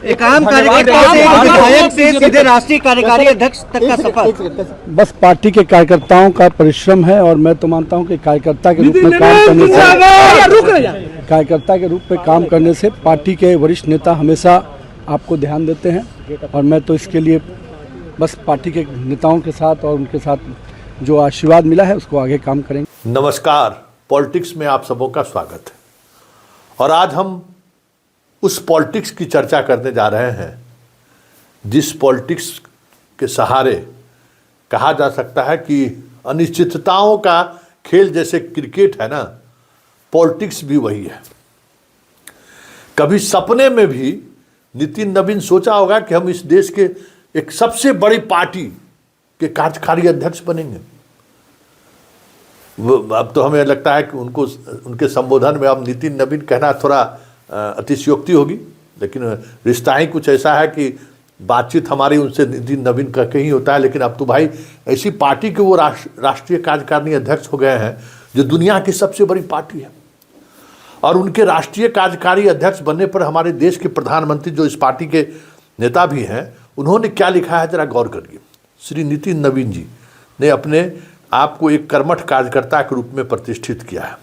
एक आम कार्यकर्ता से विधायक से सीधे राष्ट्रीय कार्यकारी अध्यक्ष तक का सफर। बस पार्टी के कार्यकर्ताओं का परिश्रम है और मैं तो मानता हूं कि कार्यकर्ता के रूप में काम करने से पार्टी के वरिष्ठ नेता हमेशा आपको ध्यान देते हैं और मैं तो इसके लिए बस पार्टी के नेताओं के साथ और उनके साथ जो आशीर्वाद मिला है उसको आगे काम करेंगे। नमस्कार, पॉलिटिक्स में आप सबों का स्वागत है और आज हम उस पॉलिटिक्स की चर्चा करने जा रहे हैं जिस पॉलिटिक्स के सहारे कहा जा सकता है कि अनिश्चितताओं का खेल जैसे क्रिकेट है ना, पॉलिटिक्स भी वही है। कभी सपने में भी नितिन नवीन सोचा होगा कि हम इस देश के एक सबसे बड़ी पार्टी के कार्यकारी अध्यक्ष बनेंगे। अब तो हमें लगता है कि उनको उनके संबोधन में अब नितिन नवीन कहना थोड़ा अतिशयोक्ति होगी, लेकिन रिश्ता ही कुछ ऐसा है कि बातचीत हमारी उनसे नितिन नवीन का कहीं होता है। लेकिन अब तो भाई ऐसी पार्टी के वो राष्ट्रीय कार्यकारिणी अध्यक्ष हो गए हैं जो दुनिया की सबसे बड़ी पार्टी है और उनके राष्ट्रीय कार्यकारी अध्यक्ष बनने पर हमारे देश के प्रधानमंत्री जो इस पार्टी के नेता भी हैं, उन्होंने क्या लिखा है जरा गौर करिए। श्री नितिन नवीन जी ने अपने आप को एक कर्मठ कार्यकर्ता के रूप में प्रतिष्ठित किया है।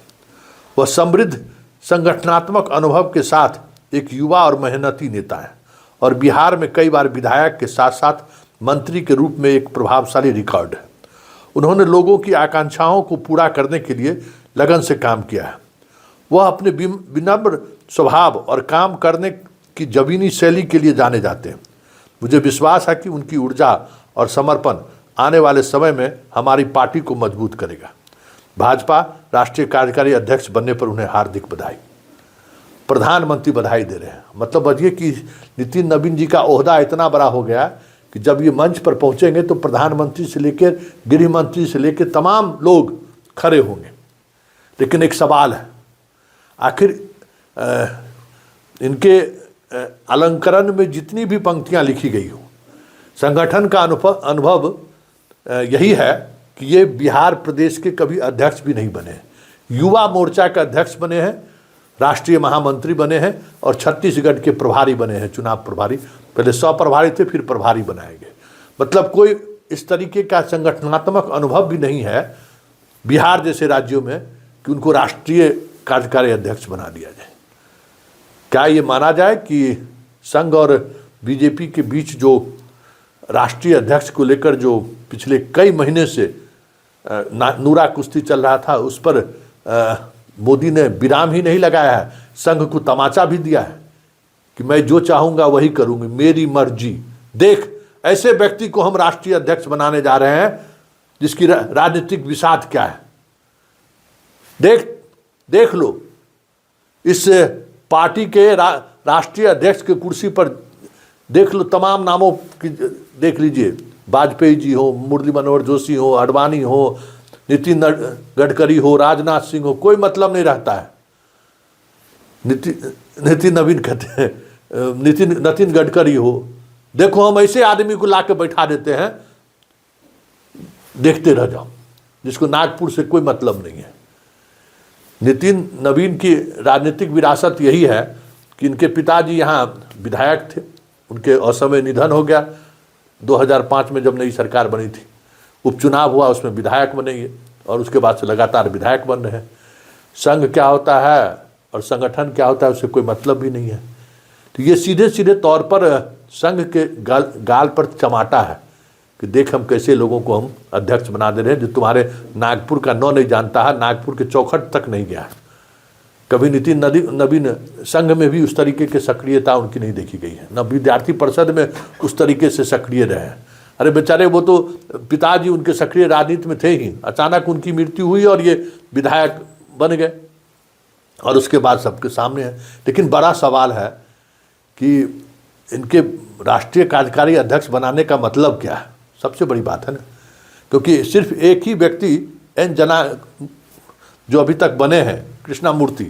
वह समृद्ध संगठनात्मक अनुभव के साथ एक युवा और मेहनती नेता है और बिहार में कई बार विधायक के साथ साथ मंत्री के रूप में एक प्रभावशाली रिकॉर्ड है। उन्होंने लोगों की आकांक्षाओं को पूरा करने के लिए लगन से काम किया है। वह अपने विनम्र स्वभाव और काम करने की जबीनी शैली के लिए जाने जाते हैं। मुझे विश्वास है कि उनकी ऊर्जा और समर्पण आने वाले समय में हमारी पार्टी को मजबूत करेगा। भाजपा राष्ट्रीय कार्यकारी अध्यक्ष बनने पर उन्हें हार्दिक बधाई। प्रधानमंत्री बधाई दे रहे हैं, मतलब बजिए कि नितिन नवीन जी का ओहदा इतना बड़ा हो गया कि जब ये मंच पर पहुंचेंगे तो प्रधानमंत्री से लेकर गृह मंत्री से लेकर तमाम लोग खड़े होंगे। लेकिन एक सवाल है, आखिर इनके अलंकरण में जितनी भी पंक्तियां लिखी गई हो, संगठन का अनुभव यही है कि ये बिहार प्रदेश के कभी अध्यक्ष भी नहीं बने हैं। युवा मोर्चा के अध्यक्ष बने हैं, राष्ट्रीय महामंत्री बने हैं और छत्तीसगढ़ के प्रभारी बने हैं, चुनाव प्रभारी। पहले 100 प्रभारी थे, फिर प्रभारी बनाए गए। मतलब कोई इस तरीके का संगठनात्मक अनुभव भी नहीं है बिहार जैसे राज्यों में कि उनको राष्ट्रीय कार्यकारी अध्यक्ष बना दिया जाए। क्या ये माना जाए कि संघ और बीजेपी के बीच जो राष्ट्रीय अध्यक्ष को लेकर जो पिछले कई महीने से नूरा कुश्ती चल रहा था, उस पर मोदी ने विराम ही नहीं लगाया है, संघ को तमाचा भी दिया है कि मैं जो चाहूंगा वही करूंगी, मेरी मर्जी। देख, ऐसे व्यक्ति को हम राष्ट्रीय अध्यक्ष बनाने जा रहे हैं जिसकी राजनीतिक विषाद क्या है। देख लो, इस पार्टी के राष्ट्रीय अध्यक्ष के कुर्सी पर देख लो, तमाम नामों की देख लीजिए, वाजपेयी जी हो, मुरली मनोहर जोशी हो, अडवाणी हो, नितिन गडकरी हो, राजनाथ सिंह हो, कोई मतलब नहीं रहता है। नितिन नवीन कहते हैं, नितिन गडकरी हो। देखो, हम ऐसे आदमी को लाके बैठा देते हैं, देखते रह जाओ, जिसको नागपुर से कोई मतलब नहीं है। नितिन नवीन की राजनीतिक विरासत यही है कि इनके पिताजी यहाँ विधायक थे, उनके असमय निधन हो गया। 2005 में जब नई सरकार बनी थी, उपचुनाव हुआ, उसमें विधायक बने ये और उसके बाद से लगातार विधायक बन रहे हैं। संघ क्या होता है और संगठन क्या होता है उससे कोई मतलब भी नहीं है। तो ये सीधे सीधे तौर पर संघ के गाल पर चमाटा है कि देख हम कैसे लोगों को हम अध्यक्ष बना दे रहे हैं जो तुम्हारे नागपुर का नौ नहीं जानता है, नागपुर के चौखट तक नहीं गया है। कभी नितिन नवीन संघ में भी उस तरीके की सक्रियता उनकी नहीं देखी गई है, न विद्यार्थी परिषद में उस तरीके से सक्रिय रहे हैं। अरे बेचारे, वो तो पिताजी उनके सक्रिय राजनीति में थे ही, अचानक उनकी मृत्यु हुई और ये विधायक बन गए और उसके बाद सबके सामने है। लेकिन बड़ा सवाल है कि इनके राष्ट्रीय कार्यकारी अध्यक्ष बनाने का मतलब क्या है, सबसे बड़ी बात है ना। क्योंकि सिर्फ एक ही व्यक्ति एन जना जो अभी तक बने हैं, कृष्णा मूर्ति,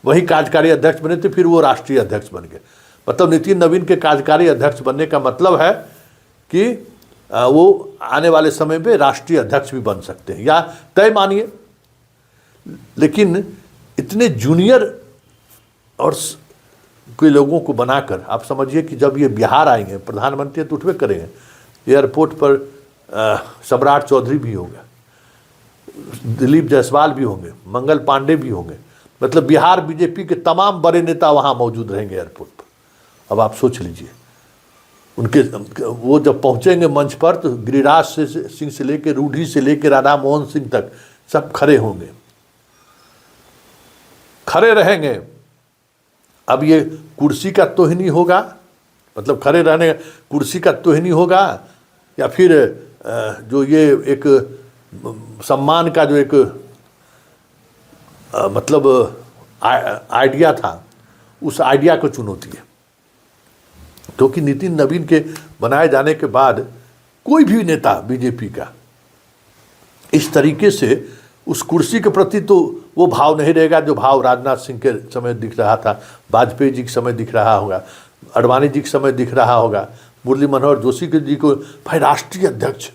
वही कार्यकारी अध्यक्ष बने थे, फिर वो राष्ट्रीय अध्यक्ष बन गए। मतलब नितिन नवीन के कार्यकारी अध्यक्ष बनने का मतलब है कि वो आने वाले समय में राष्ट्रीय अध्यक्ष भी बन सकते हैं, या तय मानिए। लेकिन इतने जूनियर और के लोगों को बनाकर, आप समझिए कि जब ये बिहार आएंगे, प्रधानमंत्री तो उठवे करेंगे, एयरपोर्ट पर सम्राट चौधरी भी होंगे, दिलीप जायसवाल भी होंगे, मंगल पांडे भी होंगे, मतलब बिहार बीजेपी के तमाम बड़े नेता वहाँ मौजूद रहेंगे एयरपोर्ट पर। अब आप सोच लीजिए, उनके वो जब पहुँचेंगे मंच पर तो गिरिराज सिंह से लेकर, रूढ़ी से लेकर राधा मोहन सिंह तक सब खड़े होंगे, खड़े रहेंगे। अब ये कुर्सी का तोहिनी होगा, मतलब खड़े रहने कुर्सी का तोहिनी होगा, या फिर जो ये एक सम्मान का जो एक मतलब आइडिया था, उस आइडिया को चुनौती है। क्योंकि नितिन नवीन के बनाए जाने के बाद कोई भी नेता बीजेपी का इस तरीके से उस कुर्सी के प्रति तो वो भाव नहीं रहेगा जो भाव राजनाथ सिंह के समय दिख रहा था, वाजपेयी जी के समय दिख रहा होगा, अडवाणी जी के समय दिख रहा होगा, मुरली मनोहर जोशी के जी को। भाई राष्ट्रीय अध्यक्ष,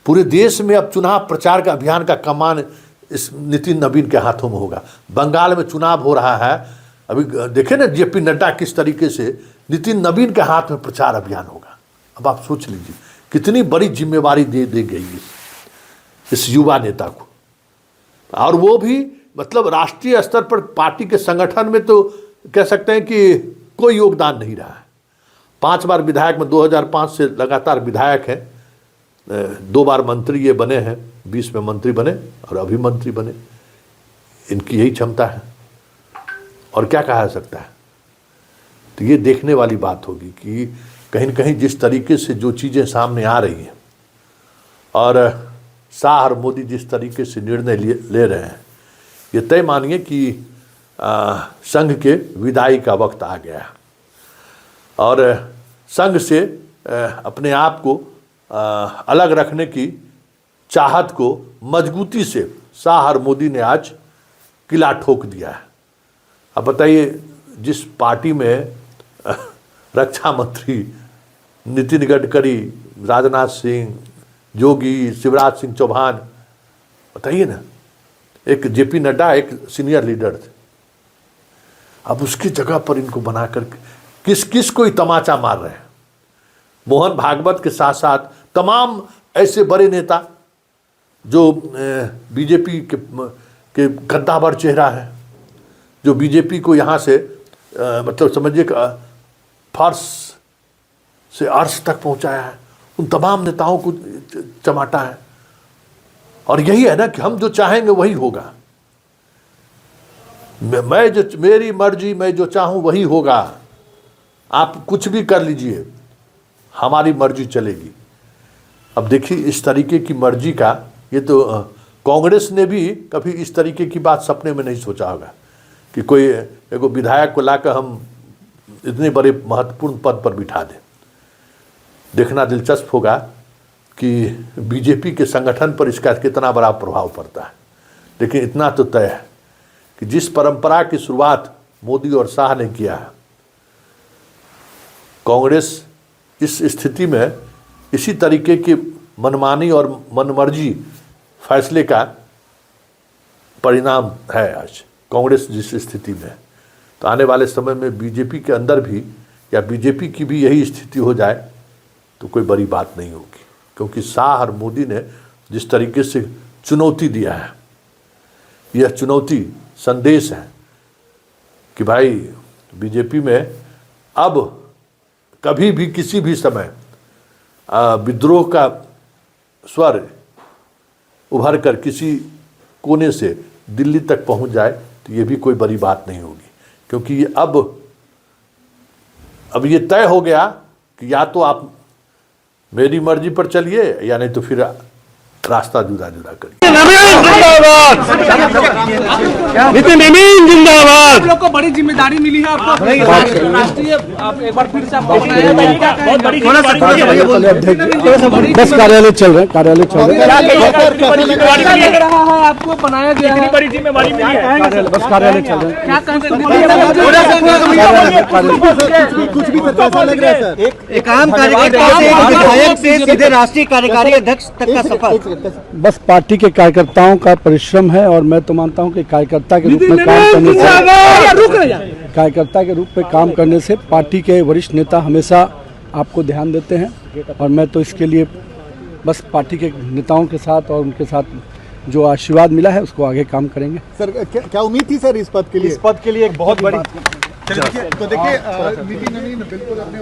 पूरे देश में अब चुनाव प्रचार का अभियान का कमान इस नितिन नवीन के हाथों में होगा। बंगाल में चुनाव हो रहा है, अभी देखे ना जेपी नड्डा किस तरीके से, नितिन नवीन के हाथ में प्रचार अभियान होगा। अब आप सोच लीजिए कितनी बड़ी जिम्मेवारी दे गई इस युवा नेता को, और वो भी मतलब राष्ट्रीय स्तर पर पार्टी के संगठन में तो कह सकते हैं कि कोई योगदान नहीं रहा है। 5 बार विधायक में 2005 से लगातार विधायक हैं, 2 बार मंत्री ये बने हैं, 20 में मंत्री बने और अभी मंत्री बने। इनकी यही क्षमता है और क्या कहा जा सकता है। तो ये देखने वाली बात होगी कि कहीं न कहीं जिस तरीके से जो चीज़ें सामने आ रही हैं और शाह और मोदी जिस तरीके से निर्णय ले रहे हैं, ये तय मानिए कि संघ के विदाई का वक्त आ गया है और संघ से अपने आप को अलग रखने की चाहत को मजबूती से शाह और मोदी ने आज किला ठोक दिया है। अब बताइए, जिस पार्टी में रक्षा मंत्री नितिन गडकरी, राजनाथ सिंह, योगी, शिवराज सिंह चौहान, बताइए ना, एक जेपी नड्डा एक सीनियर लीडर थे, अब उसकी जगह पर इनको बनाकर किस कोई तमाचा मार रहे हैं। मोहन भागवत के साथ साथ तमाम ऐसे बड़े नेता जो बीजेपी के गद्दावर चेहरा है, जो बीजेपी को यहाँ से मतलब समझिए फर्श से अर्श तक पहुँचाया है, उन तमाम नेताओं को चमाटा है। और यही है ना कि हम जो चाहेंगे वही होगा, मेरी मर्जी, मैं जो चाहूँ वही होगा, आप कुछ भी कर लीजिए, हमारी मर्जी चलेगी। अब देखिए इस तरीके की मर्जी का, ये तो कांग्रेस ने भी कभी इस तरीके की बात सपने में नहीं सोचा होगा कि कोई एगो विधायक को लाकर हम इतने बड़े महत्वपूर्ण पद पर बिठा दें। देखना दिलचस्प होगा कि बीजेपी के संगठन पर इसका कितना बड़ा प्रभाव पड़ता है। लेकिन इतना तो तय है कि जिस परंपरा की शुरुआत मोदी और शाह ने किया है, कांग्रेस इस स्थिति में इसी तरीके की मनमानी और मनमर्जी फैसले का परिणाम है आज कांग्रेस जिस स्थिति में है। तो आने वाले समय में बीजेपी के अंदर भी या बीजेपी की भी यही स्थिति हो जाए तो कोई बड़ी बात नहीं होगी, क्योंकि शाह और मोदी ने जिस तरीके से चुनौती दिया है, यह चुनौती संदेश है कि भाई बीजेपी में अब कभी भी किसी भी समय विद्रोह का स्वर उभर कर किसी कोने से दिल्ली तक पहुंच जाए तो ये भी कोई बड़ी बात नहीं होगी, क्योंकि ये अब ये तय हो गया कि या तो आप मेरी मर्जी पर चलिए या नहीं तो फिर रास्ता जुदा जुदा करिए। नितिन नवीन जिंदाबाद। आप लोग को बड़ी जिम्मेदारी मिली है, आपको राष्ट्रीय, आप एक बार फिर से आपको बस कार्यालय चल रहे हैं, कार्यालय चल रहे हैं। लग रहा है आपको बनाया गया है, बड़ी जिम्मेदारी मिली है, बस कार्यालय चल रहे हैं। क्या कहते हैं? कुछ भी ऐसा लग रहा है सर, एक आम कार्यकर्ता से, एक विधायक से सीधे राष्ट्रीय कार्यकारी अध्यक्ष तक का सफर। बस पार्टी के कार्यकर्ताओं का परिश्रम है और मैं तो मानता हूं कि कार्यकर्ता के रूप में काम करने से कार्यकर्ता के रूप में काम करने से पार्टी के वरिष्ठ नेता हमेशा आपको ध्यान देते हैं और मैं तो इसके लिए बस पार्टी के नेताओं के साथ और उनके साथ जो आशीर्वाद मिला है उसको आगे काम करेंगे। सर क्या उम्मीद थी सर इस पद के लिए? इस पद के लिए एक बहुत बड़ी तो देखिए नितिन नवीन बिल्कुल अपने